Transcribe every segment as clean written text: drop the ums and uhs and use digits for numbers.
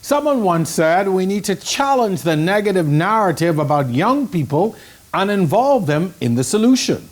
Someone once said we need to challenge the negative narrative about young people and involve them in the solution.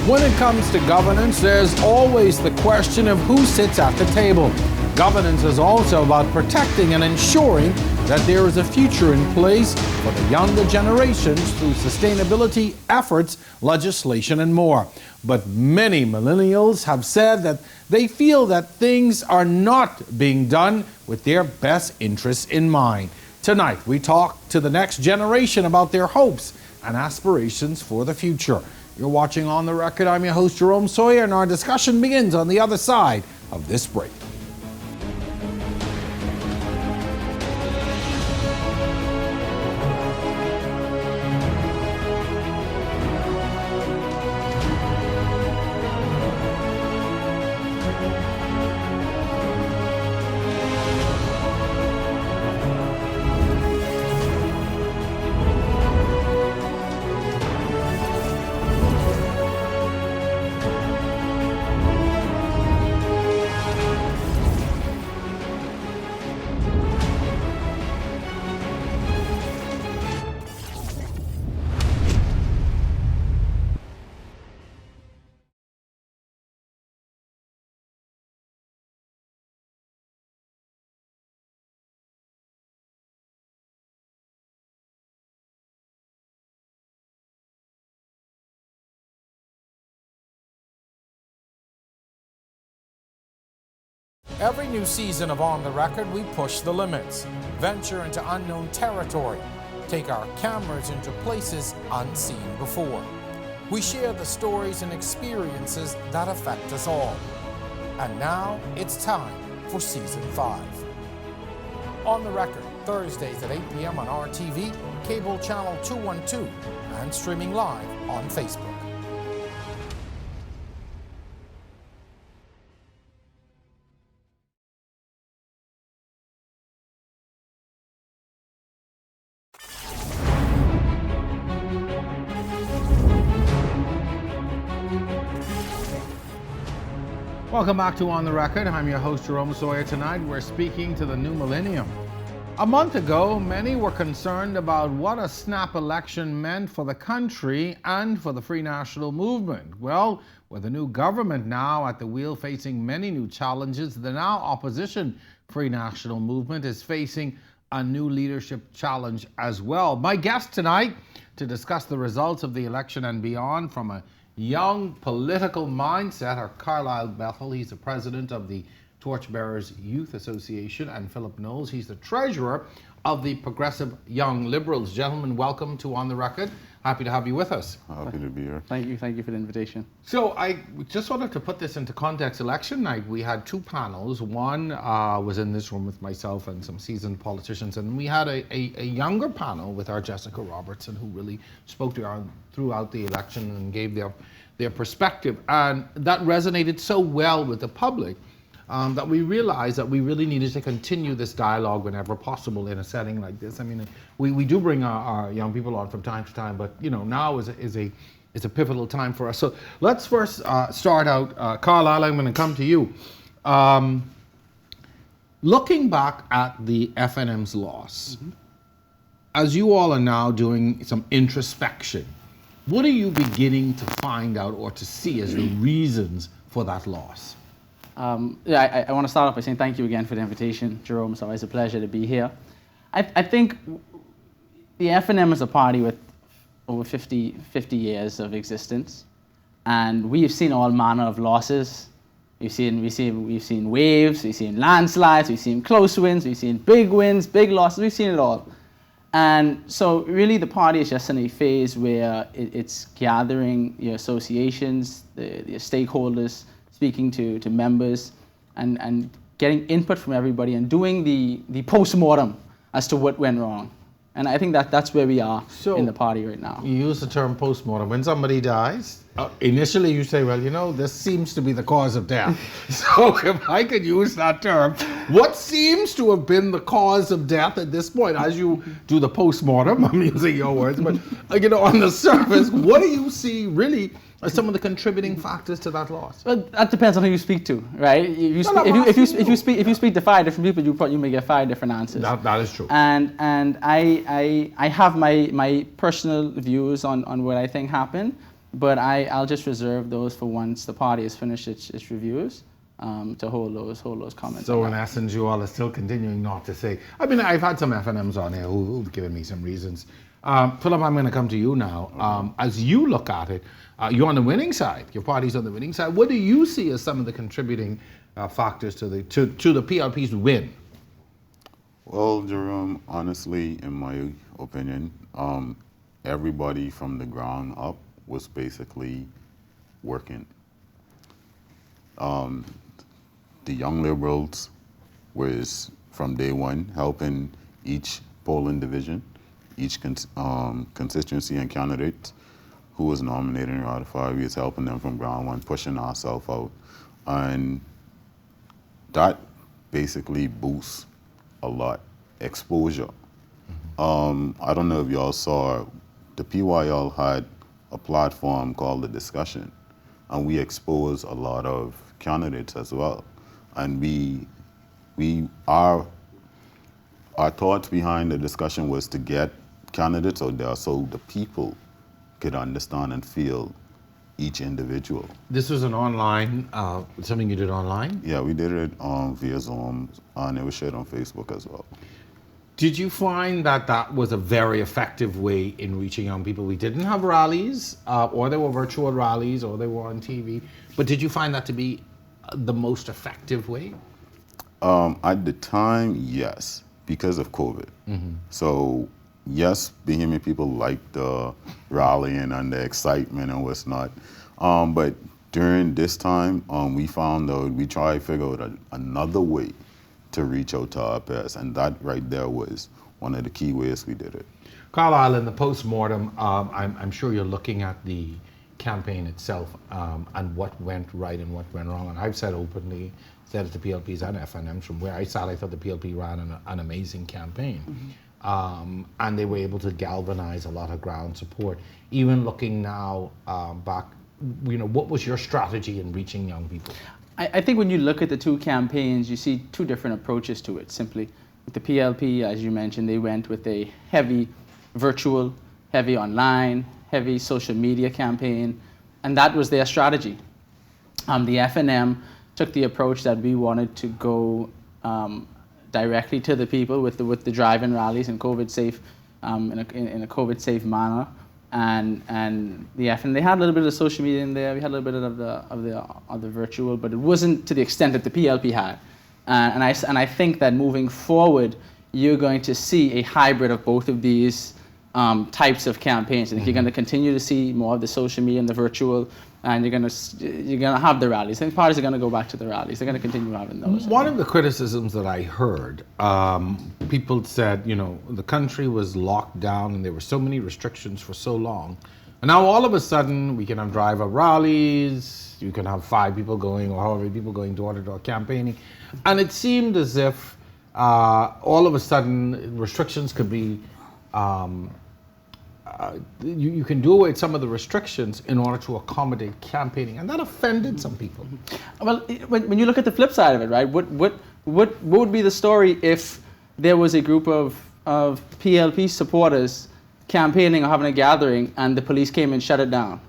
When it comes to governance, there's always the question of who sits at the table. Governance is also about protecting and ensuring that there is a future in place for the younger generations through sustainability efforts, legislation, and more. But many millennials have said that they feel that things are not being done with their best interests in mind. Tonight, we talk to the next generation about their hopes and aspirations for the future. You're watching On the Record. I'm your host, Jerome Sawyer, and our discussion begins on the other side of this break. Every new season of On the Record, we push the limits, venture into unknown territory, take our cameras into places unseen before. We share the stories and experiences that affect us all. And now it's time for Season 5. On the Record, Thursdays at 8 p.m. on RTV, cable channel 212, and streaming live on Facebook. Welcome back to On the Record. I'm your host, Jerome Sawyer. Tonight, we're speaking to the new millennium. A month ago, many were concerned about what a snap election meant for the country and for the Free National Movement. Well, with the new government now at the wheel facing many new challenges, the now opposition Free National Movement is facing a new leadership challenge as well. My guest tonight to discuss the results of the election and beyond from a young political mindset are Carlyle Bethel. He's the president of the Torchbearers Youth Association, and Phillip Knowles. He's the treasurer of the Progressive Young Liberals. Gentlemen, welcome to On the Record. Happy to have you with us. Happy to be here. Thank you for the invitation. So I just wanted to put this into context. Election night, we had two panels. One was in this room with myself and some seasoned politicians, and we had a younger panel with our Jessica Robertson, who really spoke throughout the election and gave their perspective. And that resonated so well with the public that we realized that we really needed to continue this dialogue whenever possible in a setting like this. I mean, we do bring our young people on from time to time, but you know, now is a pivotal time for us. So let's first start out, Carlyle, I'm going to come to you. Looking back at the FNM's loss, as you all are now doing some introspection, what are you beginning to find out or to see as the reasons for that loss? I want to start off by saying thank you again for the invitation, Jerome. It's always a pleasure to be here. I think the FNM is a party with over 50 years of existence, and we've seen all manner of losses. We've seen waves, we've seen landslides, we've seen close wins, we've seen big wins, big losses. We've seen it all. And so really the party is just in a phase where it's gathering your associations, your stakeholders, speaking to members, and getting input from everybody and doing the post-mortem as to what went wrong. And I think that's where we are in the party right now. You use the term post-mortem. When somebody dies, initially you say, well, this seems to be the cause of death. So if I could use that term, what seems to have been the cause of death at this point? As you do the post-mortem, I'm using your words, but on the surface, what do you see really are some of the contributing factors to that loss? Well, that depends on who you speak to, right? If you speak to 5 different people, you may get 5 different answers. That is true. And I have my personal views on what I think happened, but I'll just reserve those for once the party has finished its reviews, to hold those comments. So in essence, you all are still continuing not to say. I mean, I've had some FNMs on here who've given me some reasons. Phillip, I'm going to come to you now. As you look at it, you're on the winning side. Your party's on the winning side. What do you see as some of the contributing factors to the PLP's win? Well, Jerome, honestly, in my opinion, everybody from the ground up was basically working. The Young Liberals was from day one helping each polling division, each constituency and candidate who was nominated and ratified. We was helping them from ground one, pushing ourselves out. And that basically boosts a lot. Exposure. I don't know if y'all saw, the PYL had a platform called The Discussion, and we exposed a lot of candidates as well. And our thoughts behind the discussion was to get candidates out there so the people could understand and feel each individual. This was an online, something you did online? Yeah, we did it via Zoom, and it was shared on Facebook as well. Did you find that was a very effective way in reaching young people? We didn't have rallies, or they were virtual rallies, or they were on TV, but did you find that to be the most effective way? At the time, yes, because of COVID. So, yes, Bahamian people liked the rallying and the excitement and what's not. But during this time, we found out, we tried to figure out another way to reach out to our peers, and that right there was one of the key ways we did it. Carlyle, in the post-mortem, I'm sure you're looking at the campaign itself and what went right and what went wrong. And I've said openly, said it to PLPs and FNMs, from where I sat, I thought the PLP ran an amazing campaign. And they were able to galvanize a lot of ground support. Even looking now back, what was your strategy in reaching young people? I think when you look at the 2 campaigns, you see 2 different approaches to it. Simply, with the PLP, as you mentioned, they went with a heavy virtual, heavy online, heavy social media campaign, and that was their strategy. The FNM took the approach that we wanted to go directly to the people with the drive-in rallies and COVID safe, in a COVID safe manner. And the FN, they had a little bit of social media in there. We had a little bit of the virtual, but it wasn't to the extent that the PLP had. And I think that moving forward, you're going to see a hybrid of both of these types of campaigns. I think you're going to continue to see more of the social media and the virtual, and you're going to have the rallies. I think parties are going to go back to the rallies. They're going to continue having those. One of the criticisms that I heard, people said, the country was locked down and there were so many restrictions for so long. And now all of a sudden we can have drive-up rallies, you can have 5 people going or however many people going door-to-door campaigning. And it seemed as if all of a sudden restrictions could be you can do away with some of the restrictions in order to accommodate campaigning, and that offended some people. Well, when you look at the flip side of it, right? What would be the story if there was a group of PLP supporters campaigning or having a gathering, and the police came and shut it down?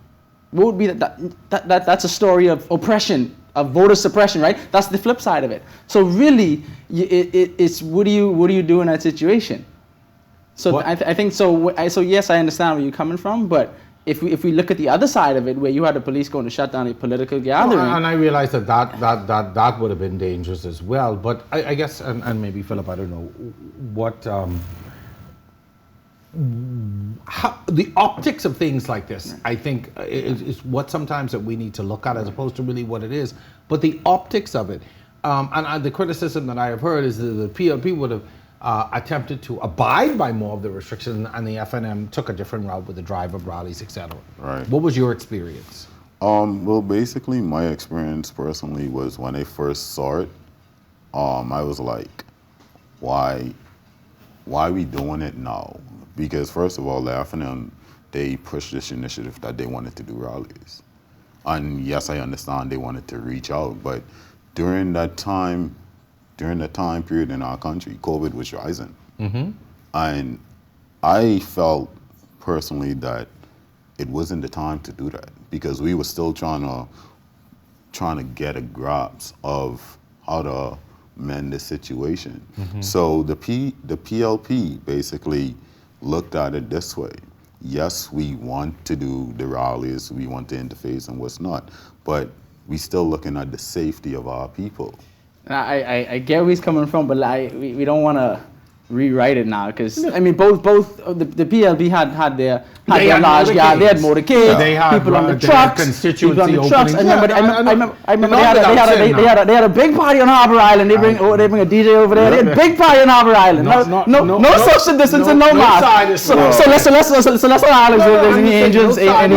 What would be that's a story of oppression, of voter suppression, right? That's the flip side of it. So really, it's what do you do in that situation? So I think so. So yes, I understand where you're coming from, but if we look at the other side of it, where you had the police going to shut down a political gathering, and I realize that would have been dangerous as well. But I guess, and maybe Phillip, I don't know what the optics of things like this, I think, is what sometimes that we need to look at as opposed to really what it is. But the optics of it, the criticism that I have heard is that the PLP would have attempted to abide by more of the restrictions, and the FNM took a different route with the drive-up rallies, etc. Right. What was your experience? Well, basically, my experience personally was when I first saw it, I was like, why we doing it now? Because first of all, the FNM, they pushed this initiative that they wanted to do rallies. And yes, I understand they wanted to reach out, but during that time period in our country, COVID was rising. Mm-hmm. And I felt personally that it wasn't the time to do that because we were still trying to get a grasp of how to mend the situation. Mm-hmm. So the PLP basically looked at it this way. Yes, we want to do the rallies, we want to interface and what's not, but we still looking at the safety of our people. I get where he's coming from, but we don't want to rewrite it now because I mean both the PLB had their large yard, they had motorcades, they had people on the trucks, constituency people on the trucks. I remember they had a big party on Harbour Island. They bring a DJ over there. They had a big party on Harbour Island. No social distancing, no mask. So let's not Alex there's any angels, any.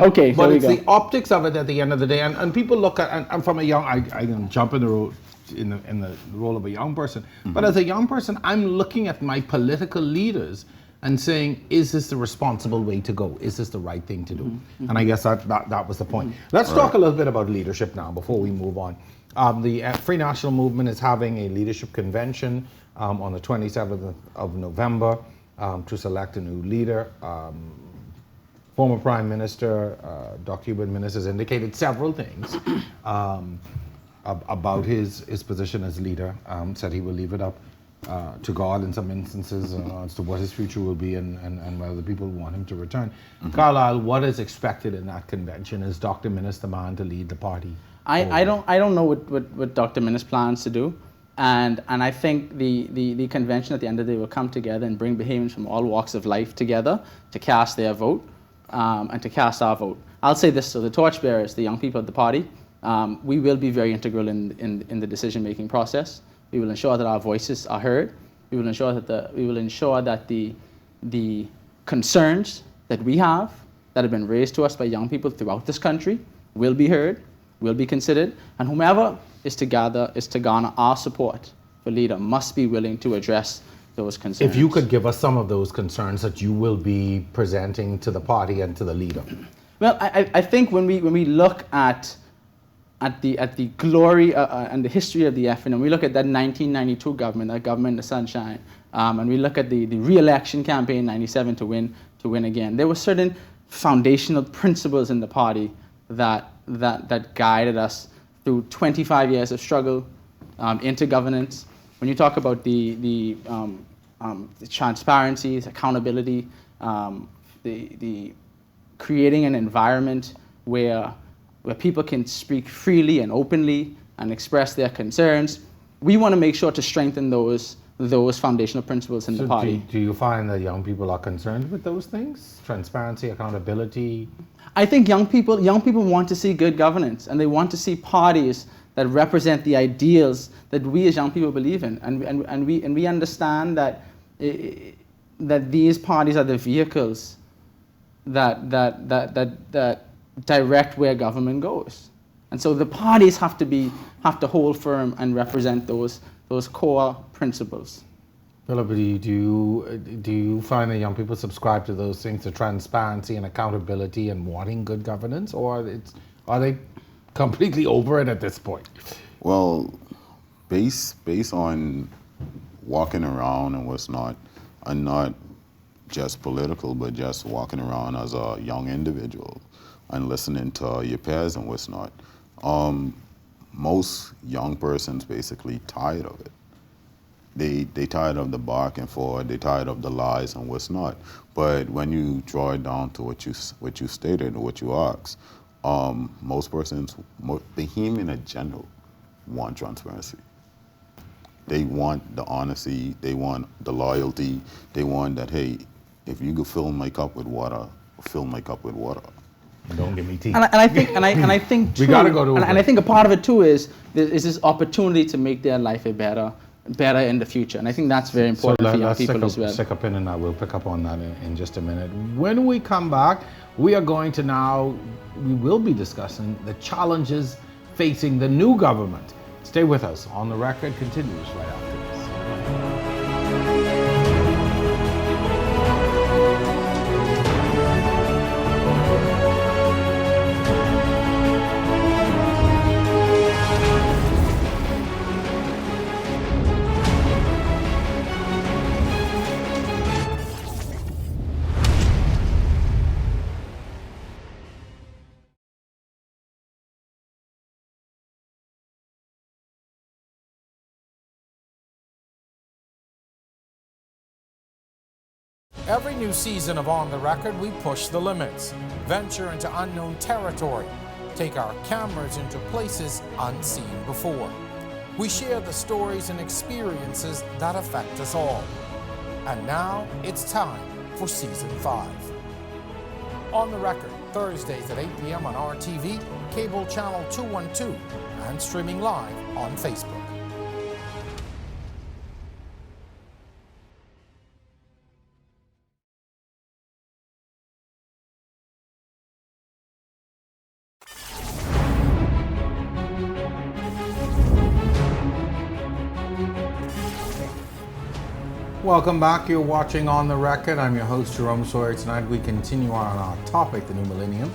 Okay, but it's the optics of it at the end of the day, and people look at and from a young I can jump in the road. In the role of a young person, but as a young person, I'm looking at my political leaders and saying, is this the responsible way to go? Is this the right thing to do? And I guess that was the point. Let's talk a little bit about leadership now before we move on. The Free National Movement is having a leadership convention on the 27th of November to select a new leader. Former Prime Minister Dr. Hubert Minnis has indicated several things about his position as leader, said he will leave it up to God in some instances as to what his future will be and whether the people want him to return. Carlyle, what is expected in that convention? Is Dr. Minnis the man to lead the party? I don't know what Dr. Minnis plans to do, and I think the convention at the end of the day will come together and bring Bahamians from all walks of life together to cast their vote and to cast our vote. I'll say this: so the Torchbearers, the young people of the party. We will be very integral in the decision-making process. We will ensure that our voices are heard. We will ensure that the concerns that we have that have been raised to us by young people throughout this country will be heard, will be considered, and whomever is to garner our support for leader must be willing to address those concerns. If you could give us some of those concerns that you will be presenting to the party and to the leader. Well, I think when we look at the glory and the history of the FNM, we look at that 1992 government, that government in the sunshine, and we look at the re-election campaign in '97 to win again. There were certain foundational principles in the party that guided us through 25 years of struggle into governance. When you talk about the transparency, accountability, the creating an environment where people can speak freely and openly and express their concerns. We want to make sure to strengthen those foundational principles in the party. Do you find that young people are concerned with those things? Transparency, accountability? I think young people want to see good governance, and they want to see parties that represent the ideals that we as young people believe in. And we understand that these parties are the vehicles that direct where government goes, and so the parties have to hold firm and represent those core principles. Phillip, do you find that young people subscribe to those things, the transparency and accountability and wanting good governance, or are they completely over it at this point? Well, based on walking around and what's not, and not just political, but just walking around as a young individual and listening to your peers and what's not, most young persons basically tired of it. They tired of the back and forth, they tired of the lies and what's not. But when you draw it down to what you stated or what you asked, most persons, Bahamian in general, want transparency. They want the honesty, they want the loyalty, they want that, hey, If you could fill my cup with water, fill my cup with water. Don't give me tea. And I think too, We gotta go to and I think a part of it too is this opportunity to make their life better in the future. And I think that's very important for young people as well. Stick a pin in that. We'll pick up on that in just a minute. When we come back, we will be discussing the challenges facing the new government. Stay with us. On the Record continues right after this. Every new season of On the Record, we push the limits, venture into unknown territory, take our cameras into places unseen before. We share the stories and experiences that affect us all. And now it's time for Season 5. On the Record, Thursdays at 8 p.m. on RTV, cable channel 212, and streaming live on Facebook. Welcome back. You're watching On the Record. I'm your host, Jerome Sawyer. Tonight we continue on our topic, the new millennium.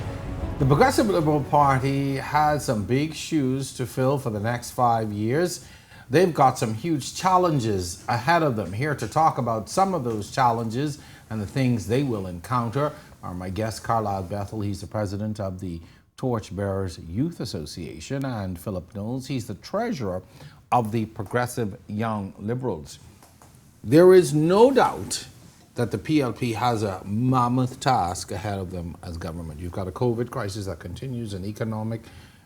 The Progressive Liberal Party has some big shoes to fill for the next 5 years. They've got some huge challenges ahead of them. Here to talk about some of those challenges and the things they will encounter are my guest, Carlyle Bethel. He's the president of the Torchbearers Youth Association, and Phillip Knowles. He's the treasurer of the Progressive Young Liberals. There is no doubt that the PLP has a mammoth task ahead of them as government. You've got a COVID crisis that continues, an economic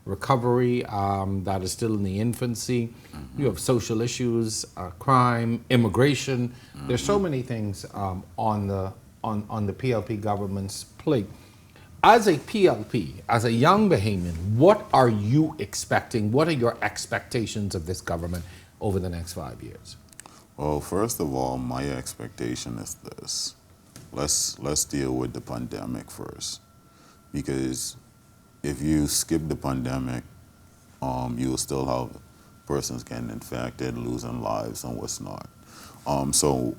recovery that is still in the infancy. Mm-hmm. You have social issues, crime, immigration. Mm-hmm. There's so many things on the PLP government's plate. As a PLP, as a young Bahamian, what are you expecting? What are your expectations of this government over the next 5 years? Well, first of all, my expectation is this. Let's deal with the pandemic first. Because if you skip the pandemic, you will still have persons getting infected, losing lives, and what's not. So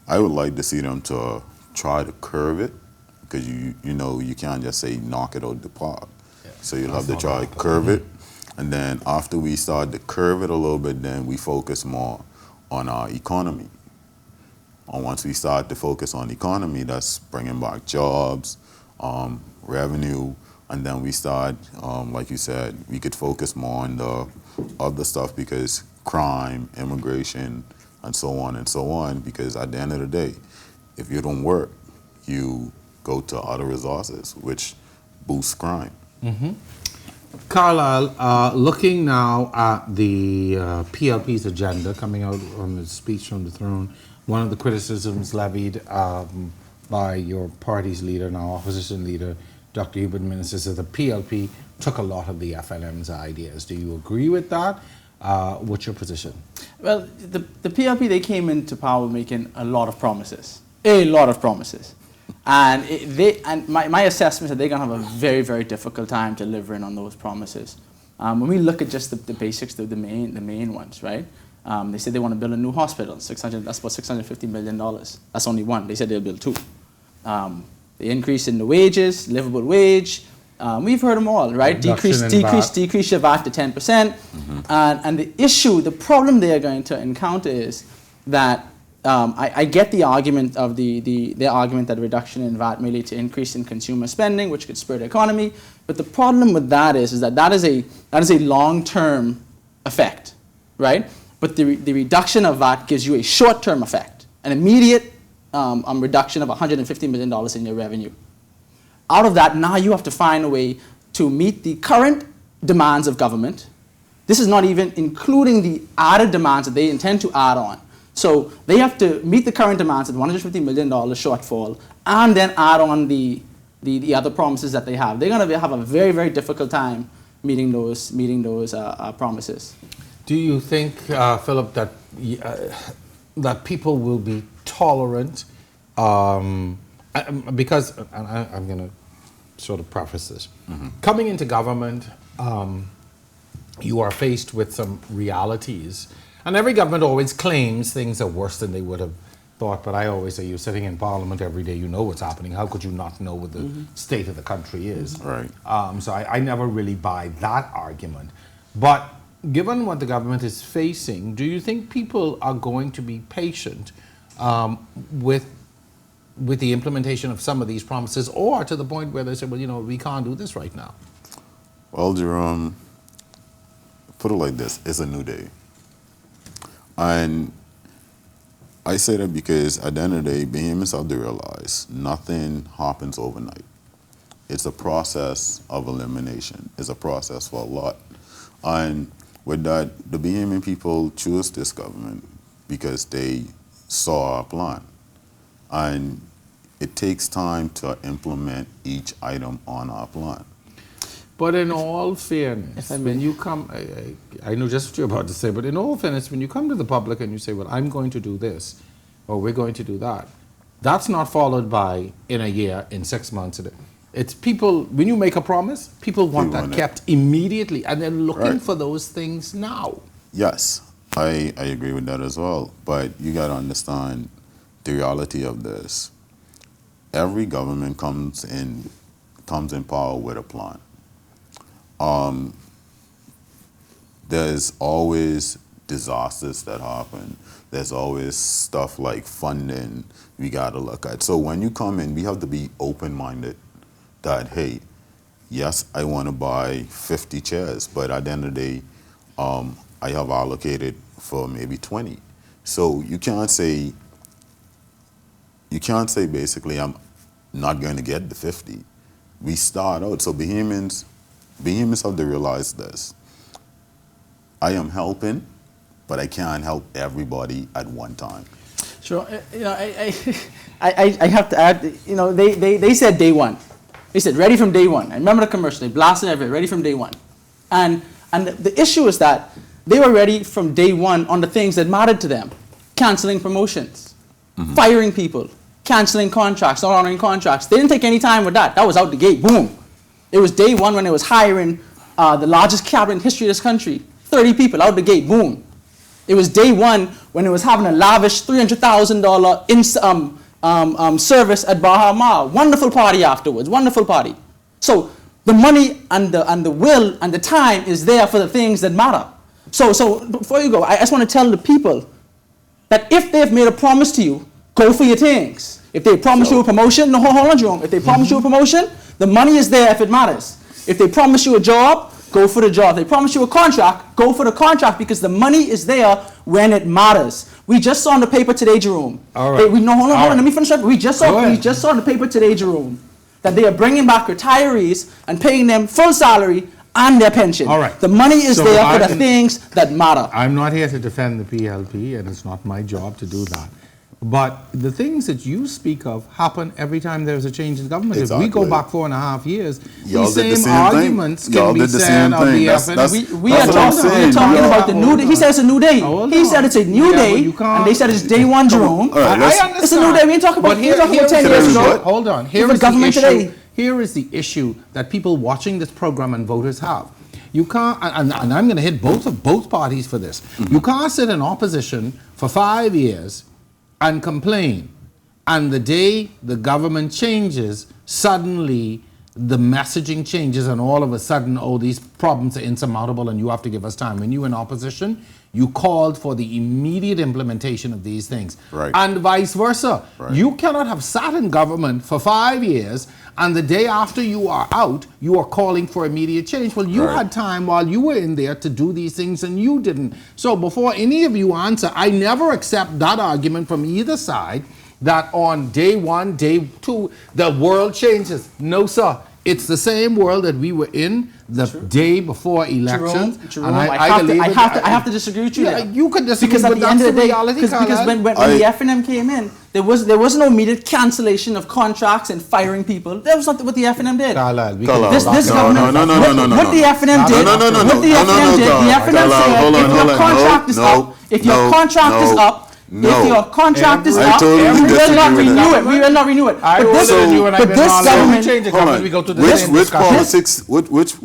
I would like to see them to try to curb it, because you can't just say knock it out the park. Yeah, so you'll have to try to curb it. And then after we start to curb it a little bit, then we focus more on our economy. And once we start to focus on economy, that's bringing back jobs, revenue, and then we start, like you said, we could focus more on the other stuff, because crime, immigration, and so on, because at the end of the day, if you don't work, you go to other resources, which boosts crime. Mm-hmm. Carlyle, looking now at the PLP's agenda coming out on the speech from the throne, one of the criticisms levied by your party's leader, now opposition leader, Dr. Hubert Minnis, is that the PLP took a lot of the FLM's ideas. Do you agree with that? What's your position? Well, the PLP, they came into power making a lot of promises. And my assessment is that they're going to have a very, very difficult time delivering on those promises. When we look at just the basics, the main ones, right? They said they want to build a new hospital. That's about $650 million. That's only one. They said they'll build two. The increase in the wages, livable wage. We've heard them all, right? Decrease your VAT to 10%. Mm-hmm. And the problem they are going to encounter is that I get the argument of their argument that a reduction in VAT may lead to increase in consumer spending, which could spur the economy. But the problem with that is that is a long-term effect, right? But the reduction of VAT gives you a short-term effect, an immediate reduction of $150 million in your revenue. Out of that, now you have to find a way to meet the current demands of government. This is not even including the added demands that they intend to add on. So they have to meet the current demands at $150 million shortfall, and then add on the other promises that they have. They're going to have a very, very difficult time meeting those promises. Do you think, Phillip, that that people will be tolerant? Because I'm going to sort of preface this. Coming into government, you are faced with some realities. And every government always claims things are worse than they would have thought. But I always say, you're sitting in Parliament every day, you know what's happening. How could you not know what the state of the country is? Right. So I never really buy that argument. But given what the government is facing, do you think people are going to be patient with the implementation of some of these promises, or to the point where they say, well, you know, we can't do this right now? Well, Jerome, put it like this, it's a new day. And I say that because at the end of the day, Bahamians have to realize nothing happens overnight. It's a process of elimination. It's a process for a lot. And with that, the Bahamian people chose this government because they saw our plan. And it takes time to implement each item on our plan. But in all fairness, when you come, I know just what you're about to say, but in all fairness, when you come to the public and you say, well, I'm going to do this, or we're going to do that, that's not followed by in a year, in 6 months. It's people, when you make a promise, people want that kept immediately, and they're looking for those things now. Yes, I agree with that as well. But you got to understand the reality of this. Every government comes in power with a plan. There's always disasters that happen. There's always stuff like funding we got to look at. So when you come in, we have to be open-minded that, hey, yes, I want to buy 50 chairs, but at the end of the day, I have allocated for maybe 20. So you can't say basically I'm not going to get the 50. We start out, so Bahamians have to realize this. I am helping, but I can't help everybody at one time. Sure. You know, I have to add, you know, they said day one. They said ready from day one. I remember the commercial. They blasted everything, ready from day one. And the issue is that they were ready from day one on the things that mattered to them. Canceling promotions, firing people, canceling contracts, not honoring contracts. They didn't take any time with that. That was out the gate. Boom. It was day one when it was hiring the largest cabinet in history of this country. 30 people out the gate. Boom. It was day one when it was having a lavish $300,000 service at Baha Ma. Wonderful party afterwards. Wonderful party. So the money and the will and the time is there for the things that matter. So before you go, I just want to tell the people that if they've made a promise to you, go for your things. If they promise you a promotion, no, hold on, Jerome. If they promise you a promotion, the money is there if it matters. If they promise you a job, go for the job. If they promise you a contract, go for the contract because the money is there when it matters. We just saw in the paper today, Jerome. All right. Hold on, let me finish up. We just saw in the paper today, Jerome, that they are bringing back retirees and paying them full salary and their pension. All right. The money is there for the things that matter. I'm not here to defend the PLP, and it's not my job to do that. But the things that you speak of happen every time there's a change in government. Exactly. If we go back 4.5 years, Y'all the did same arguments can be said of the FNB. We are talking about the new day. He said it's a new day. He said it's a new day, and they said it's day one, Jerome. Right, I understand. It's a new day. We ain't talking about 10 years ago. Hold on. Here is the issue that people watching this program and voters have. You can't, and I'm going to hit both parties for this. You can't sit in opposition for 5 years and complain, and the day the government changes, suddenly the messaging changes, and all of a sudden, oh, these problems are insurmountable and you have to give us time. When you were in opposition, you called for the immediate implementation of these things. Right. And vice versa. Right. You cannot have sat in government for 5 years and the day after you are out, you are calling for immediate change. Well, you had time while you were in there to do these things and you didn't. So before any of you answer, I never accept that argument from either side that on day one, day two, the world changes. No, sir. It's the same world that we were in the day before elections. Jerome, I have to disagree with you there. You could disagree, because at but the end that's of the day, reality, because when the FNM came in, there was no immediate cancellation of contracts and firing people. That was not what the FNM did. Carlyle, This government, what the FNM did, the FNM said, if your contract is up, if your contract is up, we will not renew it. We will not renew it. But this government, change of government, we go to the which politics, which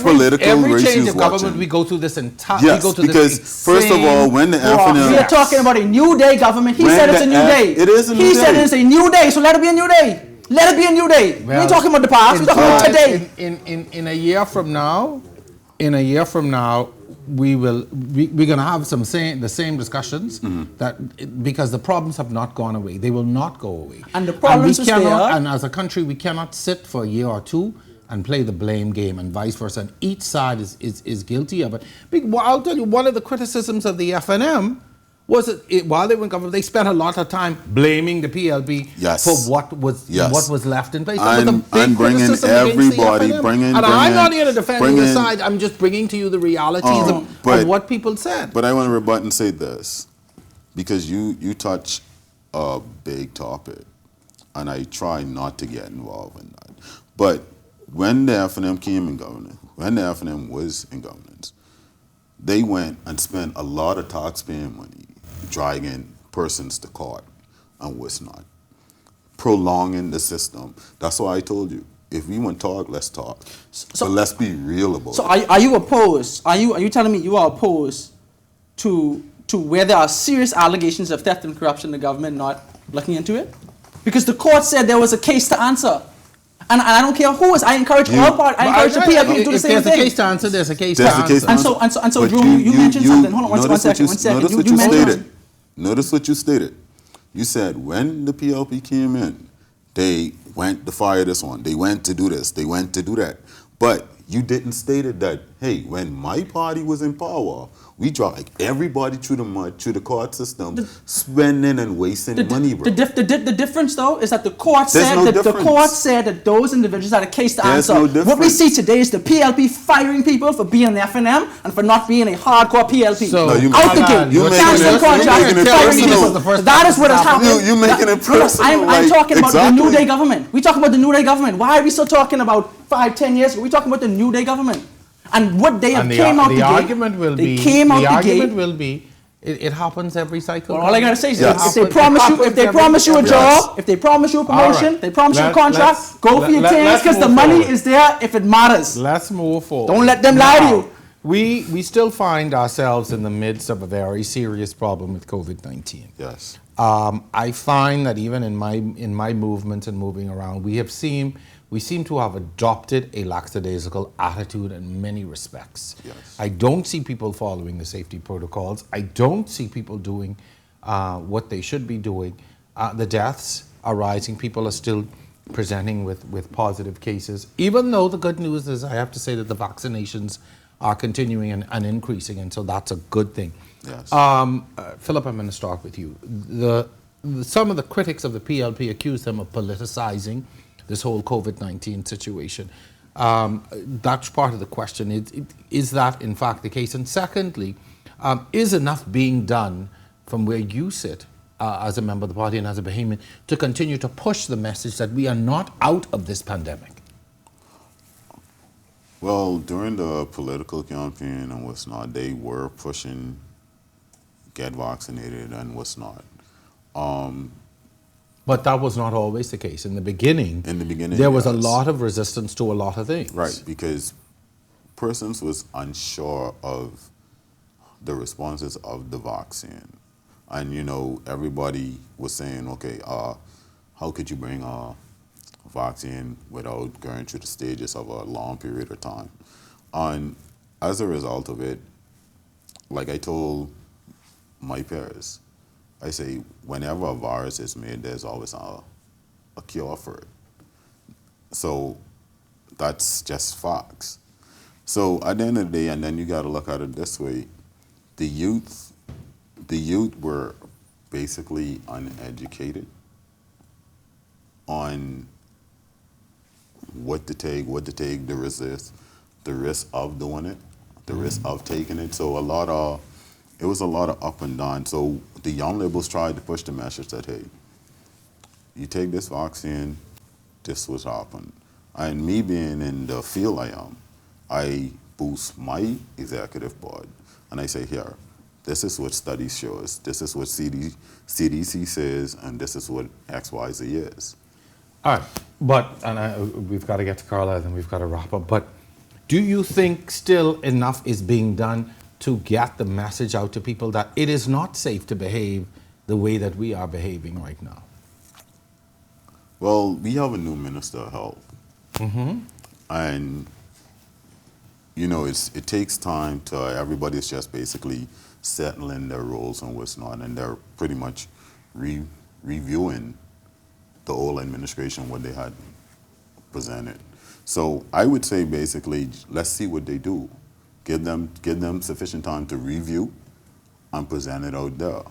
political every race change you of watching? government, we go through this entire. Yes, we go to because this first of all, when the FNM, we are talking about a new day government. He said it's a new day. It is a new day. He said it's a new day, so let it be a new day. Let it be a new day. We ain't talking about the past. We're talking about today. In a year from now, we're going to have the same discussions that because the problems have not gone away. They will not go away. And the problems and as a country, we cannot sit for a year or two and play the blame game and vice versa. And each side is guilty of it. I'll tell you, one of the criticisms of the FNM was while they were in government, they spent a lot of time blaming the PLP for what was left in place. And bringing everybody, and I'm not here to defend either side. I'm just bringing to you the realities of what people said. But I want to rebut and say this, because you touch a big topic, and I try not to get involved in that. But when the FNM came in government, when the FNM was in governance, they went and spent a lot of taxpaying money dragging persons to court and what's not, prolonging the system. That's why I told you, if we want to talk, let's talk. So let's be real about it. So are you opposed? Are you telling me you are opposed to where there are serious allegations of theft and corruption, the government not looking into it? Because the court said there was a case to answer. And I don't care who is. I encourage all parties. I encourage the PLP to do the same thing. There's a case to answer. There's a case to answer. And so, Drew, you mentioned something. Hold on one second. Notice what you stated. You said when the PLP came in, they went to fire this one. They went to do this. They went to do that. But you didn't state it that, hey, when my party was in power, we dragged everybody through the mud, through the court system, spending and wasting money, bro. The difference, though, is that the court said that those individuals had a case to answer. What we see today is the PLP firing people for being the FNM and for not being a hardcore PLP. So, out the gate, canceling contracts, firing people. That is what has happened. You're making it personal. I'm talking about the New Day government. We talk about the New Day government. Why are we still talking about 5-10 years ago? We're talking about the New Day government. And what they have came out the argument will be, it happens every cycle. Well, all I gotta say is if they promise you a job, if they promise you a promotion, they promise you a contract, go for your things because the money is there if it matters. Let's move forward. Don't let them lie to you. We still find ourselves in the midst of a very serious problem with COVID-19. Yes. I find that even in my movement and moving around, we seem to have adopted a lackadaisical attitude in many respects. Yes. I don't see people following the safety protocols. I don't see people doing what they should be doing. The deaths are rising. People are still presenting with positive cases. Even though the good news is, I have to say that the vaccinations are continuing and increasing, and so that's a good thing. Yes. Phillip, I'm going to start with you. Some of the critics of the PLP accuse them of politicizing this whole COVID-19 situation. That's part of the question. Is that in fact the case? And secondly, is enough being done from where you sit as a member of the party and as a Bahamian to continue to push the message that we are not out of this pandemic? Well, during the political campaign and what's not, they were pushing get vaccinated and what's not. But that was not always the case. In the beginning, there was a lot of resistance to a lot of things. Right, because persons was unsure of the responses of the vaccine. And, everybody was saying, okay, how could you bring a vaccine without going through the stages of a long period of time? And as a result of it, like I told my peers, I say, whenever a virus is made, there's always a cure for it. So that's just facts. So at the end of the day, and then you got to look at it this way, the youth were basically uneducated on what to take, the risk of doing it, the risk of taking it. So it was a lot of up and down. So the young liberals tried to push the message that, hey, you take this vaccine, this will happen. And me being in the field I am, I boost my executive board and I say, here, this is what studies show us, this is what CDC says, and this is what XYZ is. All right, we've got to get to Carlyle and we've got to wrap up, but do you think still enough is being done to get the message out to people that it is not safe to behave the way that we are behaving right now? Well, we have a new Minister of Health. And, you know, it takes time to, everybody's just basically settling their roles and what's not, and they're pretty much reviewing the old administration, what they had presented. So I would say basically, let's see what they do. Give them sufficient time to review and present it out there.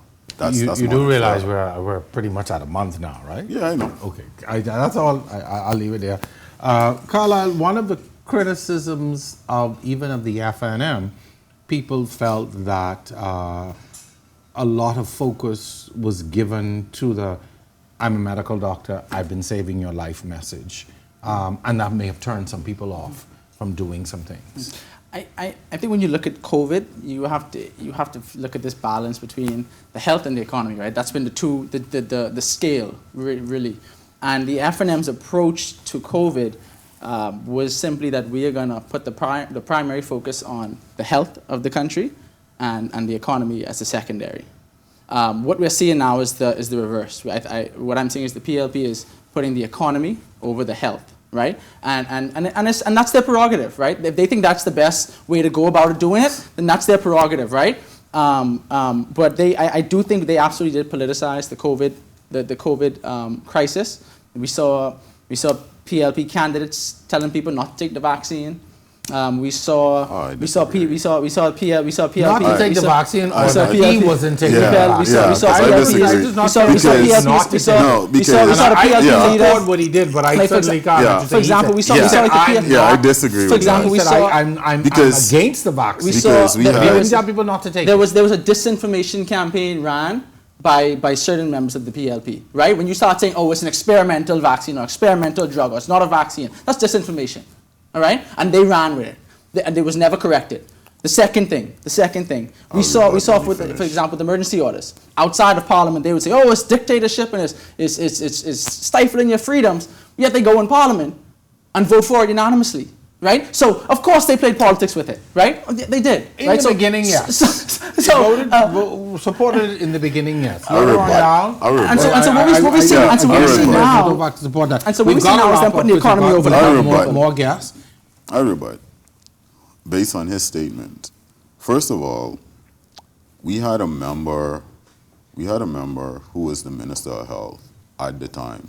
You do realize we're pretty much at a month now, right? Yeah, I know. Okay, that's all. I'll leave it there. Carlyle, one of the criticisms of the FNM, people felt that a lot of focus was given to the "I'm a medical doctor, I've been saving your life" message, and that may have turned some people off from doing some things. I think when you look at COVID, you have to look at this balance between the health and the economy, right? That's been the scale, really. And the FNM's approach to COVID was simply that we are going to put the primary focus on the health of the country and the economy as a secondary. What we're seeing now is the reverse. What I'm seeing is the PLP is putting the economy over the health. Right, and that's their prerogative, right? If they think that's the best way to go about doing it, then that's their prerogative, right? But I do think they absolutely did politicize the COVID crisis. We saw PLP candidates telling people not to take the vaccine. We saw PLP Not to take the vaccine, or he wasn't taking the vaccine. We saw the PLP leader. I support what he did, but I certainly can't. For example, we saw I disagree. For example, we saw I'm against the vaccine. We tell people not to take it. There was a disinformation campaign ran by certain members of the PLP, right? When you start saying, oh, it's an experimental vaccine or experimental drug, or it's not a vaccine, that's disinformation. All right, and they ran with it, and it was never corrected. The second thing, we saw, for example, the emergency orders outside of Parliament. They would say, "Oh, it's dictatorship and it's stifling your freedoms." Yet they go in Parliament and vote for it unanimously, right? So of course they played politics with it, right? They did. In the beginning, yes. Supported it in the beginning, yes. Later on down. And so what we see now, and so what we see now is them putting the economy over the health. More gas. Everybody, based on his statement, first of all, we had a member who was the Minister of Health at the time,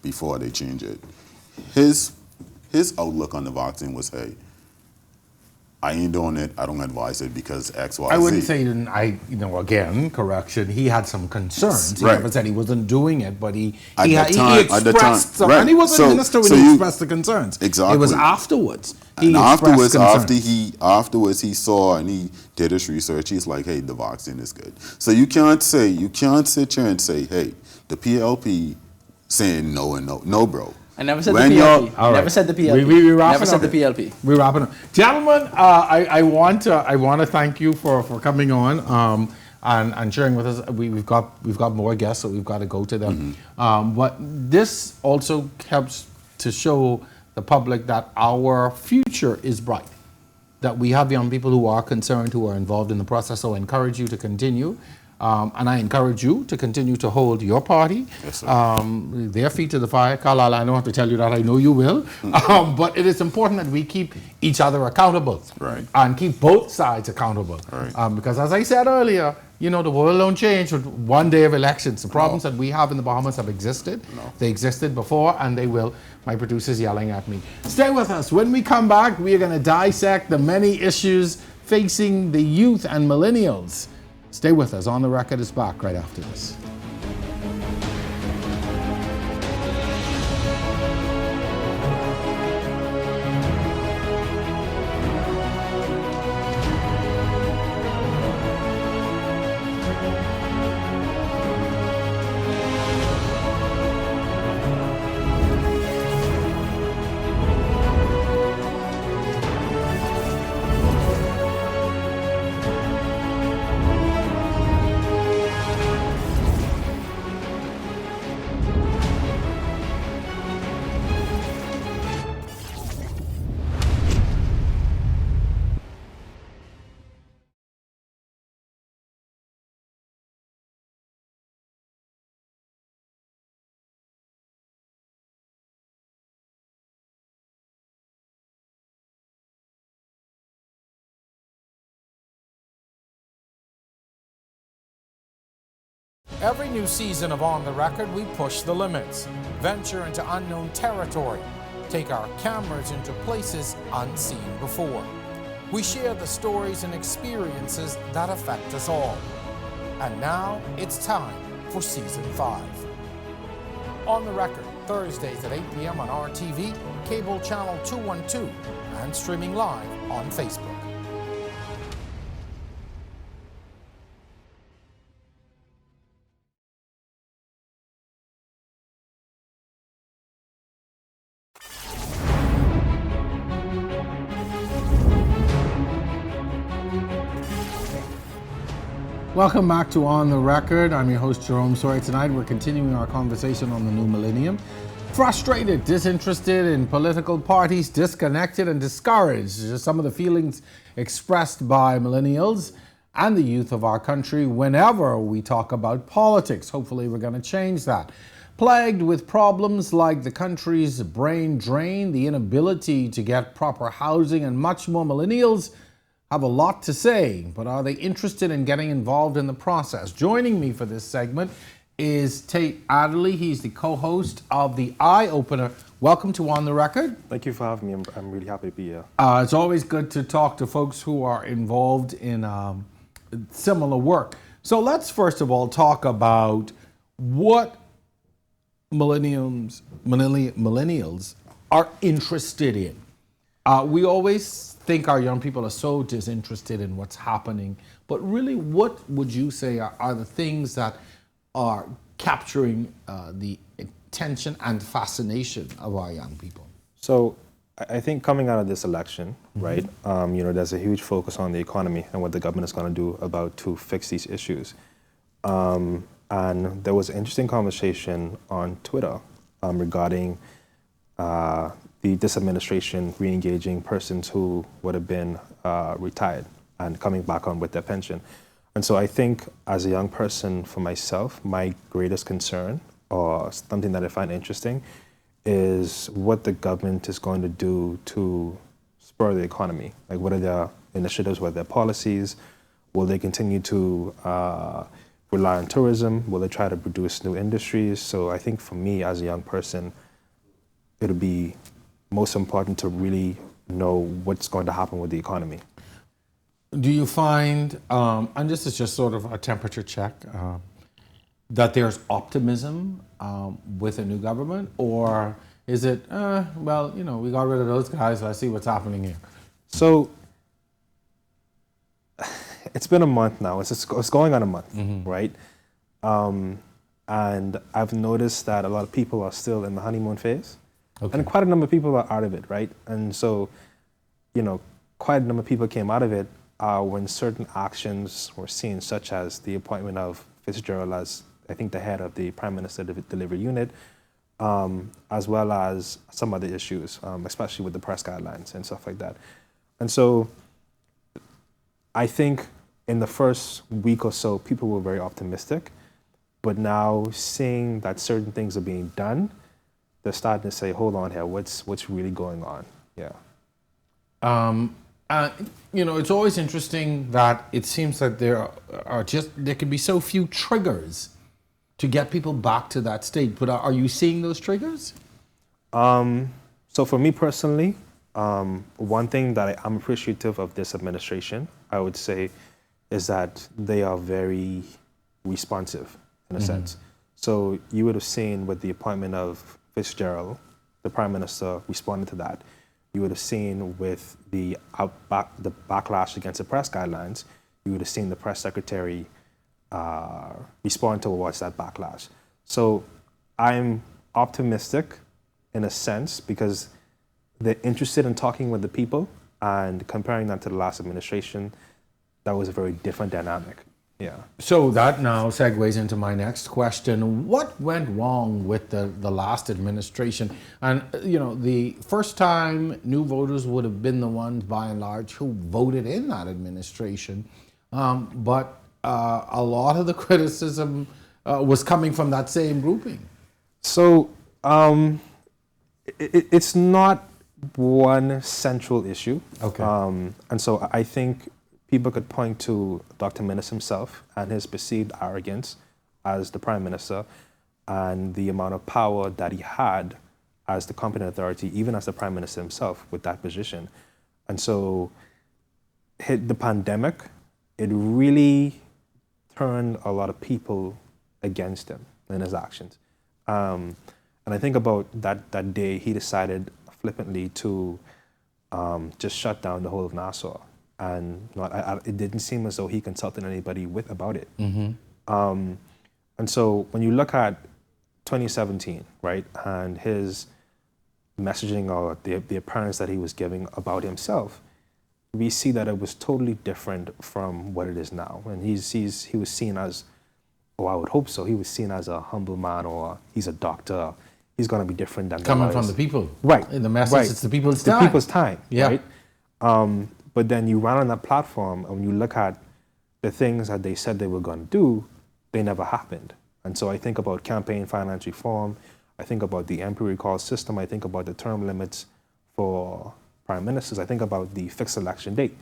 before they changed it. His outlook on the vaccine was, hey, I ain't doing it, I don't advise it because X, Y, Z. I wouldn't say he didn't, again, correction, he had some concerns. He never said he wasn't doing it, but he expressed some, and he wasn't a minister when he expressed the concerns. Exactly. It was afterwards. Afterwards he saw and he did his research, he's like, hey, the vaccine is good. So you can't sit here and say, hey, the PLP saying no and no. No, bro. I never said the PLP. I never said the PLP. We never said the PLP. We're wrapping up. Gentlemen, I want to thank you for coming on and sharing with us. We've got more guests, so we've got to go to them. But this also helps to show the public that our future is bright, that we have young people who are concerned, who are involved in the process. So I encourage you to continue. And I encourage you to continue to hold your party, their feet to the fire. Carlyle, I don't have to tell you that, I know you will. But it is important that we keep each other accountable, right, and keep both sides accountable. Right. Because as I said earlier, the world don't change with one day of elections. The problems that we have in the Bahamas have existed. They existed before, and they will. My producer's yelling at me. Stay with us. When we come back, we are going to dissect the many issues facing the youth and millennials. Stay with us. On the Record is back right after this. Every new season of On the Record, we push the limits, venture into unknown territory, take our cameras into places unseen before. We share the stories and experiences that affect us all. And now it's time for Season 5. On the Record, Thursdays at 8 p.m. on RTV, cable channel 212, and streaming live on Facebook. Welcome back to On the Record. I'm your host, Jerome Sawyer. Tonight we're continuing our conversation on the new millennium. Frustrated, disinterested in political parties, disconnected and discouraged. Just some of the feelings expressed by millennials and the youth of our country whenever we talk about politics. Hopefully we're going to change that. Plagued with problems like the country's brain drain, the inability to get proper housing, and much more, millennials have a lot to say, but are they interested in getting involved in the process? Joining me for this segment is Tayte Adderley. He's the co-host of the Eye Opener. Welcome to On the Record. Thank you for having me. I'm really happy to be here. It's always good to talk to folks who are involved in similar work. So let's first of all talk about what millennials are interested in. We always think our young people are so disinterested in what's happening, but really what would you say are the things that are capturing the attention and fascination of our young people? So I think coming out of this election, right, there's a huge focus on the economy and what the government is going to do to fix these issues. And there was an interesting conversation on Twitter regarding this administration re-engaging persons who would have been retired and coming back on with their pension. And so I think as a young person, for myself, my greatest concern, or something that I find interesting, is what the government is going to do to spur the economy. Like, what are their initiatives, what are their policies? Will they continue to rely on tourism? Will they try to produce new industries? So I think for me as a young person, it'll be most important to really know what's going to happen with the economy. Do you find, and this is just sort of a temperature check, that there's optimism with a new government, or is it, we got rid of those guys, let's see what's happening here? So it's been a month now. It's going on a month, right? And I've noticed that a lot of people are still in the honeymoon phase. Okay. And quite a number of people are out of it, right? And so, quite a number of people came out of it when certain actions were seen, such as the appointment of Fitzgerald as, I think, the head of the Prime Minister Delivery Unit, as well as some other issues, especially with the press guidelines and stuff like that. And so I think in the first week or so, people were very optimistic, but now seeing that certain things are being done, they're starting to say, hold on here, what's really going on? Yeah. It's always interesting that it seems that there can be so few triggers to get people back to that state. But are you seeing those triggers? So for me personally, one thing that I'm appreciative of this administration, I would say, is that they are very responsive in a sense. So you would have seen with the appointment of Fitzgerald, the Prime Minister responded to that. You would have seen with the backlash against the press guidelines, you would have seen the press secretary respond towards that backlash. So I'm optimistic in a sense because they're interested in talking with the people, and comparing that to the last administration, that was a very different dynamic. Yeah. So that now segues into my next question. What went wrong with the last administration? And, the first time new voters would have been the ones, by and large, who voted in that administration. But a lot of the criticism was coming from that same grouping. So it's not one central issue. Okay. And so I think people could point to Dr. Minnis himself and his perceived arrogance as the prime minister and the amount of power that he had as the competent authority, even as the prime minister himself with that position. And so hit the pandemic, it really turned a lot of people against him in his actions. And I think about that day he decided flippantly to just shut down the whole of Nassau. And it didn't seem as though he consulted anybody about it. And so when you look at 2017, right, and his messaging or the appearance that he was giving about himself, we see that it was totally different from what it is now. And he was seen as, oh, I would hope so, he was seen as a humble man, or he's a doctor. He's going to be different than coming from the people. Right. In the message, right. It's the people's time. The people's time, yeah. right? But then you run on that platform, and when you look at the things that they said they were going to do, they never happened. And so I think about campaign finance reform, I think about the MP recall system, I think about the term limits for prime ministers, I think about the fixed election date.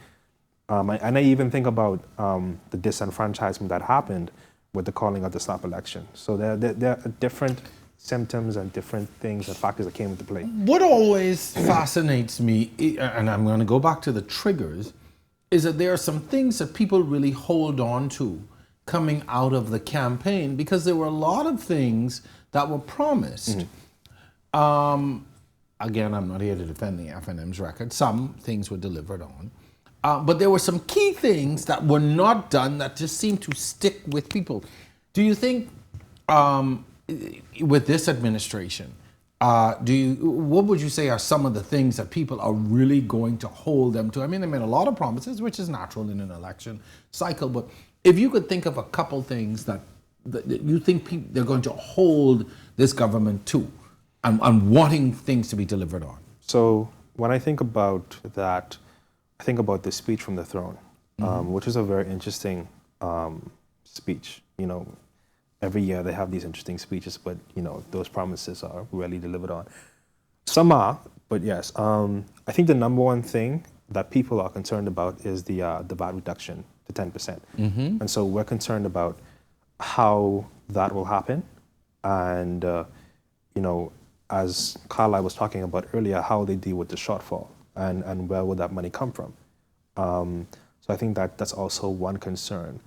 And I even think about the disenfranchisement that happened with the calling of the snap election. So there are different symptoms and different things and factors that came into play. What always fascinates me, and I'm going to go back to the triggers, is that there are some things that people really hold on to coming out of the campaign, because there were a lot of things that were promised. Again, I'm not here to defend the FNM's record. Some things were delivered on. But there were some key things that were not done that just seemed to stick with people. Do you think, with this administration, what would you say are some of the things that people are really going to hold them to? I mean, they made a lot of promises, which is natural in an election cycle, but if you could think of a couple things that you think they're going to hold this government to and wanting things to be delivered on. So when I think about that, I think about the speech from the throne, which is a very interesting speech. You know, every year they have these interesting speeches, but you know, those promises are rarely delivered on. Some are, but yes. I think the number one thing that people are concerned about is the VAT reduction to 10%. And so we're concerned about how that will happen, and you know, as Carlyle was talking about earlier, how they deal with the shortfall and where will that money come from. So I think that's also one concern.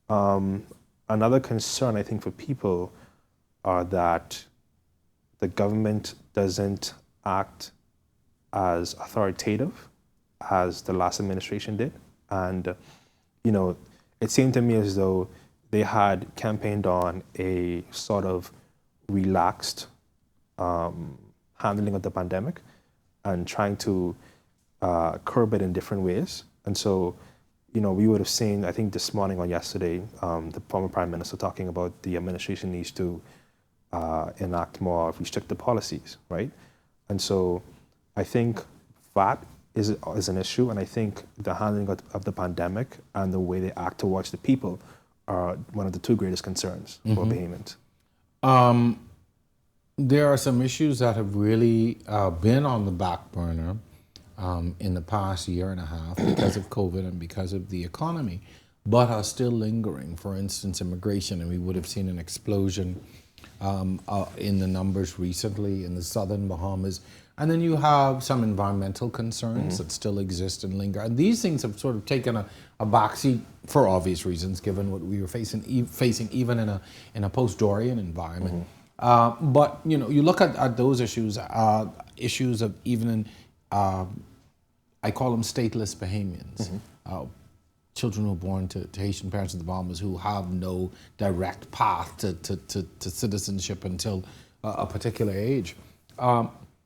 Another concern I think for people are that the government doesn't act as authoritative as the last administration did. And, you know, it seemed to me as though they had campaigned on a sort of relaxed handling of the pandemic and trying to curb it in different ways. And so, you know, we would have seen, I think this morning or yesterday, the former Prime Minister talking about the administration needs to enact more restrictive policies, right? And so I think that is an issue, and I think the handling of the pandemic and the way they act towards the people are one of the two greatest concerns for Bahamians. There are some issues that have really been on the back burner in the past year and a half because of COVID and because of the economy, but are still lingering. For instance, immigration, and we would have seen an explosion in the numbers recently in the southern Bahamas. And then you have some environmental concerns that still exist and linger. And these things have sort of taken a backseat for obvious reasons, given what we were facing even in a post-Dorian environment. But you know, you look at those issues, issues of even I call them stateless Bahamians, children who are born to Haitian parents in the Bahamas who have no direct path to citizenship until a particular age.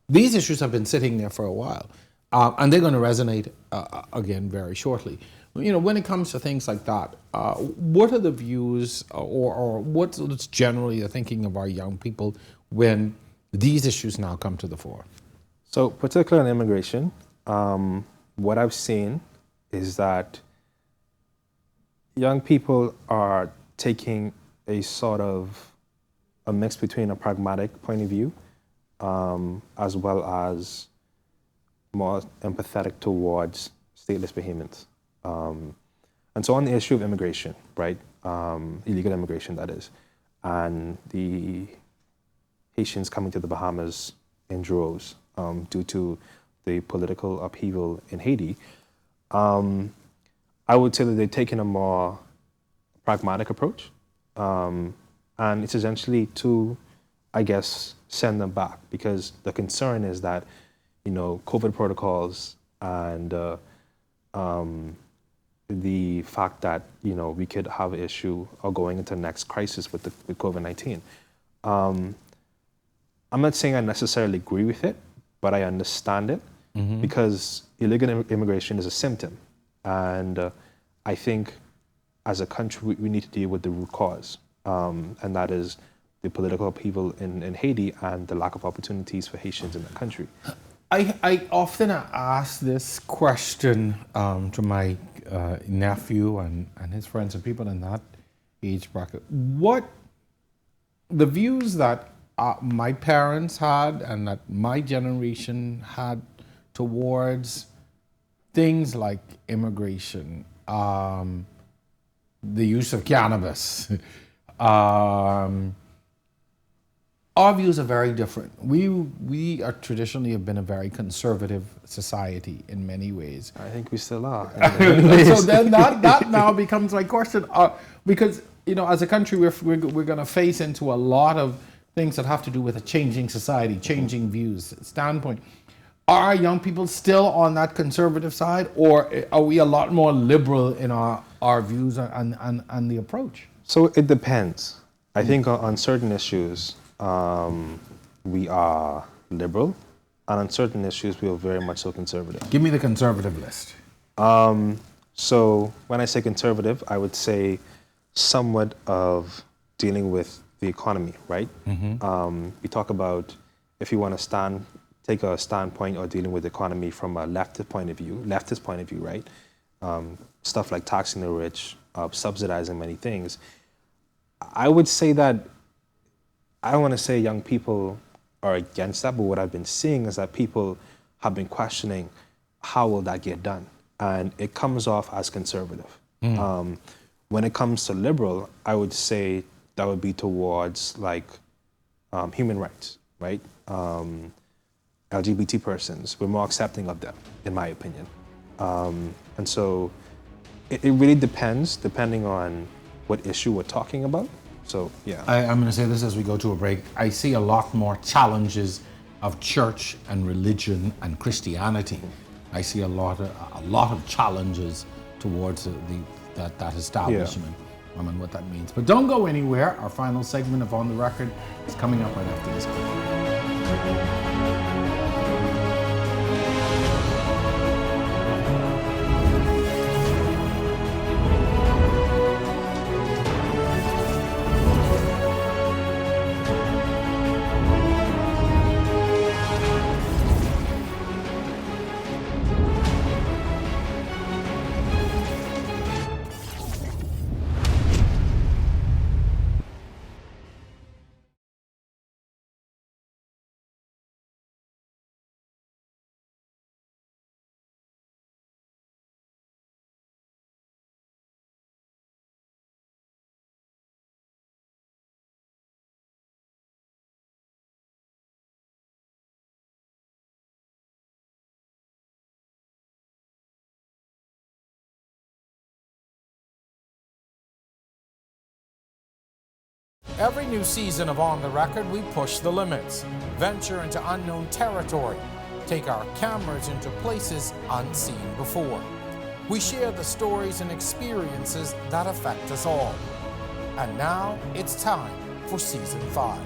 These issues have been sitting there for a while, and they're going to resonate again very shortly. You know, when it comes to things like that, what are the views or what's generally the thinking of our young people when these issues now come to the fore? So, particularly on immigration, what I've seen is that young people are taking a sort of a mix between a pragmatic point of view as well as more empathetic towards stateless Bahamians. And so on the issue of immigration, right, illegal immigration that is, and the Haitians coming to the Bahamas in droves due to the political upheaval in Haiti, I would say that they've taken a more pragmatic approach. And it's essentially to, I guess, send them back, because the concern is that, COVID protocols and the fact that, we could have an issue or going into the next crisis with COVID-19. I'm not saying I necessarily agree with it, but I understand it because illegal immigration is a symptom. And I think as a country, we need to deal with the root cause. And that is the political upheaval in Haiti and the lack of opportunities for Haitians in the country. I often ask this question to my nephew and his friends and people in that age bracket. What the views that my parents had and that my generation had towards things like immigration, the use of cannabis, our views are very different. We are traditionally have been a very conservative society in many ways. I think we still are. So then that now becomes my question, because as a country we're going to face into a lot of things that have to do with a changing society, changing views, standpoint. Are young people still on that conservative side, or are we a lot more liberal in our views and the approach? So it depends. I think on certain issues, we are liberal, and on certain issues, we are very much so conservative. Give me the conservative list. So when I say conservative, I would say somewhat of dealing with the economy, right? We talk about if you want to take a standpoint or dealing with the economy from a leftist point of view, right? Stuff like taxing the rich, subsidizing many things. I would say that, I don't want to say young people are against that, but what I've been seeing is that people have been questioning how will that get done? And it comes off as conservative. When it comes to liberal, I would say that would be towards like human rights, right? LGBT persons, we're more accepting of them, in my opinion. And so it really depends, depending on what issue we're talking about. So, yeah. I'm going to say this as we go to a break. I see a lot more challenges of church and religion and Christianity. I see a lot of challenges towards that establishment and what that means. But don't go anywhere. Our final segment of On the Record is coming up right after this break. Every new season of On the Record, we push the limits, venture into unknown territory, take our cameras into places unseen before. We share the stories and experiences that affect us all. And now it's time for Season 5.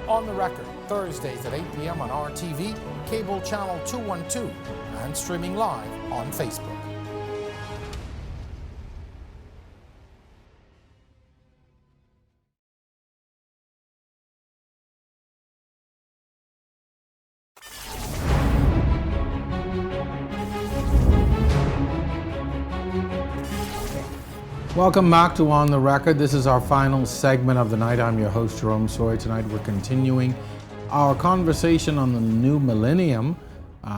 On the Record, Thursdays at 8 p.m. on RTV, cable channel 212, and streaming live on Facebook. Welcome back to On the Record. This is our final segment of the night. I'm your host, Jerome Sawyer. Tonight we're continuing our conversation on the new millennium,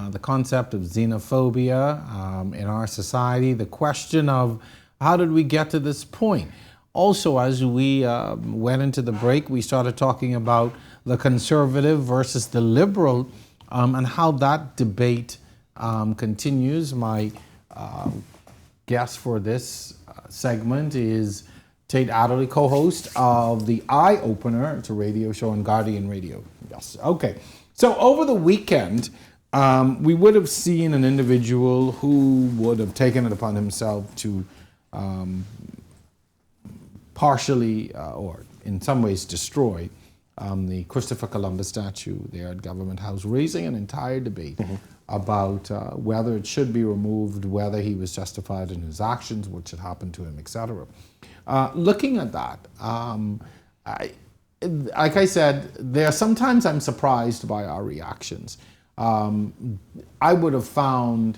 the concept of xenophobia in our society, the question of how did we get to this point? Also, as we went into the break, we started talking about the conservative versus the liberal and how that debate continues. My guest for this segment is Tayte Adderley, co-host of The Eye Opener. It's a radio show on Guardian Radio. Yes. Okay. So over the weekend, we would have seen an individual who would have taken it upon himself to partially or in some ways destroy the Christopher Columbus statue there at Government House, raising an entire debate about whether it should be removed, whether he was justified in his actions, what should happen to him, etc. Looking at that, like I said, sometimes I'm surprised by our reactions. I would have found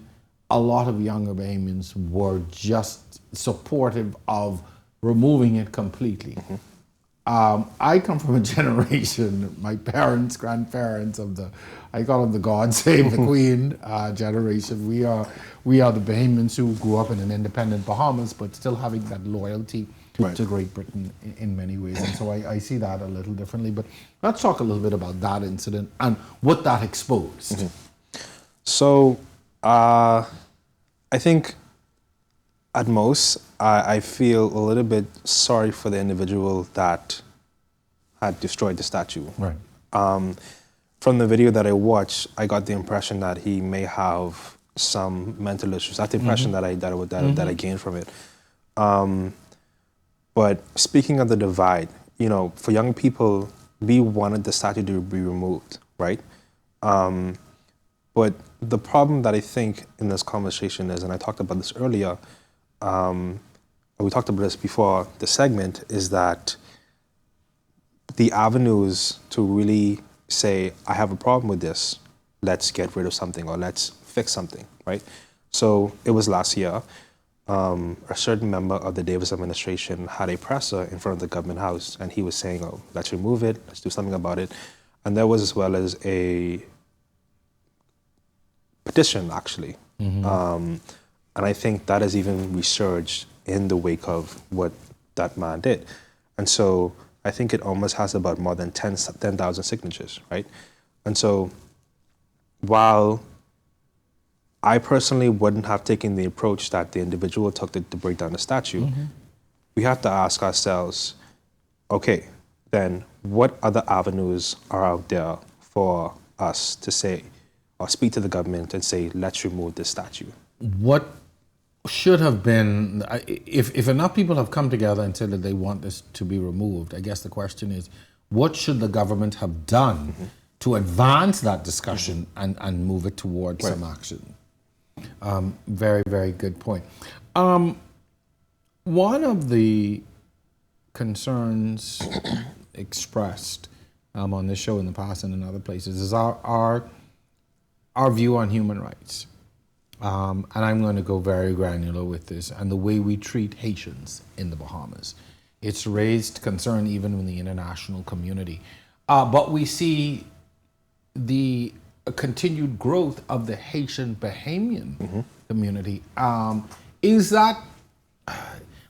a lot of younger Bahamians were just supportive of removing it completely. I come from a generation, my parents, grandparents of I call them the God Save the Queen generation. We are the Bahamians who grew up in an independent Bahamas, but still having that loyalty to Great Britain in many ways. And so I see that a little differently. But let's talk a little bit about that incident and what that exposed. So I think at most, I feel a little bit sorry for the individual that had destroyed the statue. Right. From the video that I watched, I got the impression that he may have some mental issues. That's the impression that I gained from it. But speaking of the divide, for young people, we wanted the statue to be removed, right? But the problem that I think in this conversation is, and I talked about this earlier, we talked about this before the segment, is that the avenues to really say, I have a problem with this, let's get rid of something or let's fix something, right? So it was last year, a certain member of the Davis administration had a presser in front of the Government House, and he was saying, oh, let's remove it, let's do something about it. And there was, as well as a petition, actually. And I think that has even resurged in the wake of what that man did. And so I think it almost has about more than 10,000 signatures, right? And so while I personally wouldn't have taken the approach that the individual took to break down the statue, we have to ask ourselves, okay, then what other avenues are out there for us to say or speak to the government and say, let's remove this statue? What should have been, if enough people have come together and said that they want this to be removed, I guess the question is, what should the government have done to advance that discussion and move it towards some action? Very, very good point. One of the concerns expressed on this show in the past and in other places is our view on human rights. And I'm going to go very granular with this, and the way we treat Haitians in the Bahamas. It's raised concern even in the international community. But we see the continued growth of the Haitian Bahamian community. Is that,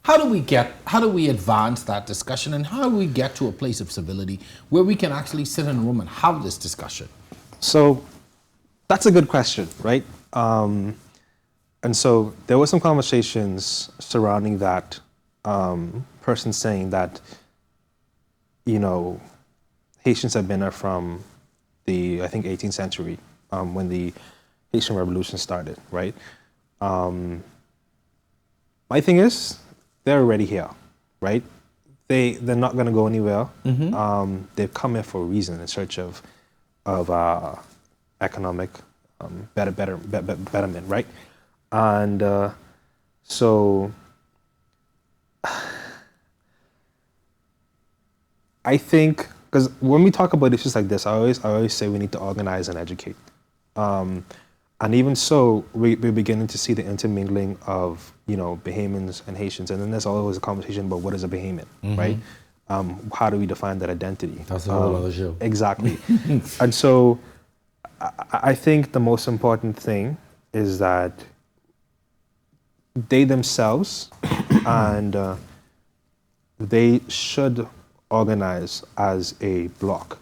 how do we advance that discussion, and how do we get to a place of civility where we can actually sit in a room and have this discussion? So that's a good question, right? And so there were some conversations surrounding that person saying that, Haitians have been there from the, I think, 18th century, when the Haitian Revolution started, right? My thing is, they're already here, right? They're not going to go anywhere. They've come here for a reason, in search of economic betterment, right? And so I think, because when we talk about issues like this, I always say we need to organize and educate. And even so, we're beginning to see the intermingling of, Bahamians and Haitians. And then there's always a conversation about what is a Bahamian, right? How do we define that identity? That's a whole other show. Exactly. And so I think the most important thing is that they themselves and they should organize as a bloc,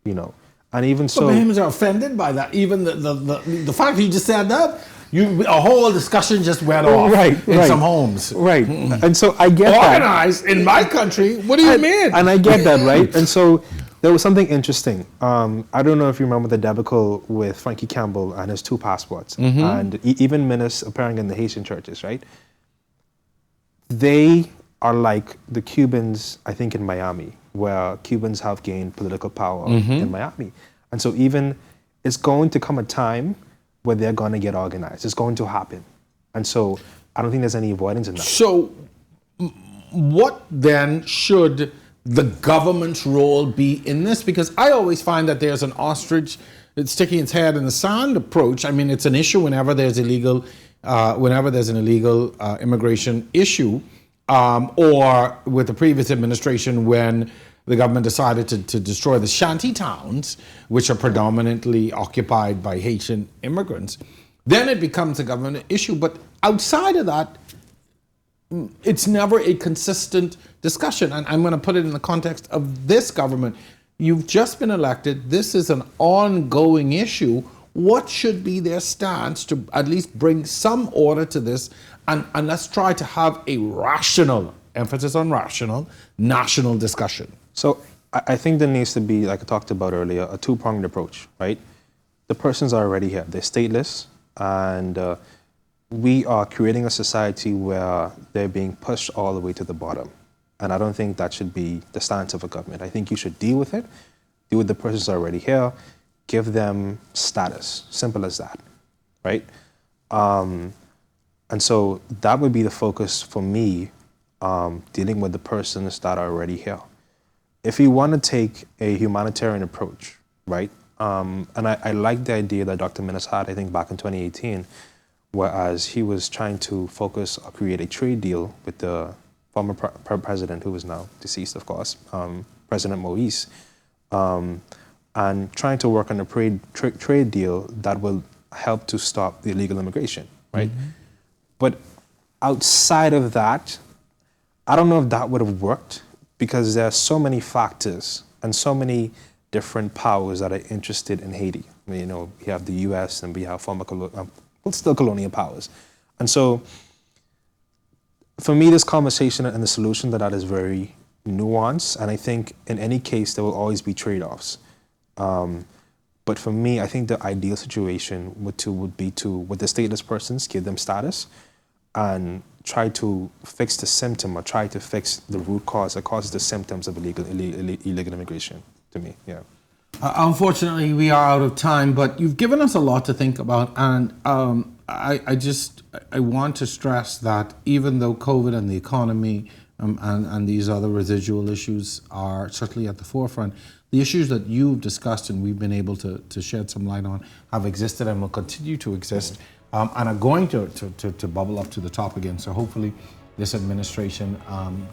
you know. And even so, Bahamians are offended by that. Even the fact that you just said that, a whole discussion just went off in some homes. Right. And so I get Organized in my country? What do you mean? And I get that, right? And so there was something interesting. I don't know if you remember the debacle with Frankie Campbell and his 2 passports, and even ministers appearing in the Haitian churches, right? They are like the Cubans, I think, in Miami, where Cubans have gained political power in Miami. And so even it's going to come a time where they're going to get organized. It's going to happen. And so I don't think there's any avoidance in that. So what then should the government's role be in this? Because I always find that there's an ostrich sticking its head in the sand approach. I mean, it's an issue whenever there's an illegal immigration issue, or with the previous administration when the government decided to destroy the shanty towns, which are predominantly occupied by Haitian immigrants. Then it becomes a government issue. But outside of that, it's never a consistent discussion. And I'm going to put it in the context of this government. You've just been elected. This is an ongoing issue. What should be their stance to at least bring some order to this? And let's try to have a rational, emphasis on rational, national discussion. So I think there needs to be, like I talked about earlier, a 2-pronged approach, right? The persons are already here. They're stateless, and we are creating a society where they're being pushed all the way to the bottom. And I don't think that should be the stance of a government. I think you should deal with it, deal with the persons already here, give them status, simple as that, right? And so that would be the focus for me, dealing with the persons that are already here. If you want to take a humanitarian approach, right? And I like the idea that Dr. Minnis had, I think, back in 2018, whereas he was trying to focus or create a trade deal with the former president, who is now deceased, of course, President Moise, and trying to work on a trade deal that will help to stop the illegal immigration, right? But outside of that, I don't know if that would have worked, because there are so many factors and so many different powers that are interested in Haiti. You know, we have the U.S. and we have former still colonial powers. And so for me, this conversation and the solution to that is very nuanced. And I think in any case, there will always be trade-offs. But for me, I think the ideal situation would be to, with the stateless persons, give them status and try to fix the symptom, or try to fix the root cause that causes the symptoms of illegal immigration, to me, yeah. Unfortunately, we are out of time, but you've given us a lot to think about. And I want to stress that even though COVID and the economy and these other residual issues are certainly at the forefront, the issues that you've discussed and we've been able to shed some light on have existed and will continue to exist, and are going to bubble up to the top again. So hopefully this administration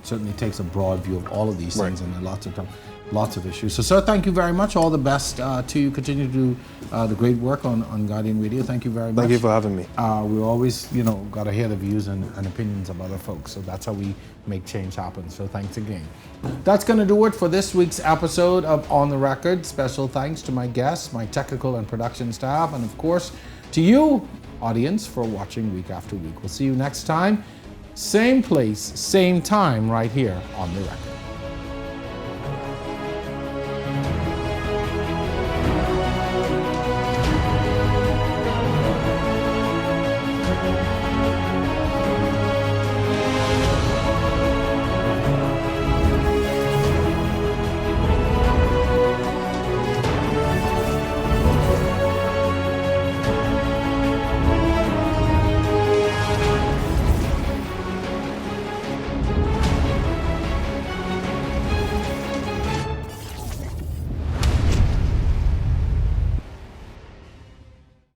certainly takes a broad view of all of these things, and lots of issues. So, sir, thank you very much. All the best to you. Continue to do the great work on Guardian Radio. Thank you very much. Thank you for having me. We always, got to hear the views and opinions of other folks. So that's how we make change happen. So thanks again. That's going to do it for this week's episode of On the Record. Special thanks to my guests, my technical and production staff, and of course to you, audience, for watching week after week. We'll see you next time. Same place, same time, right here on The Record.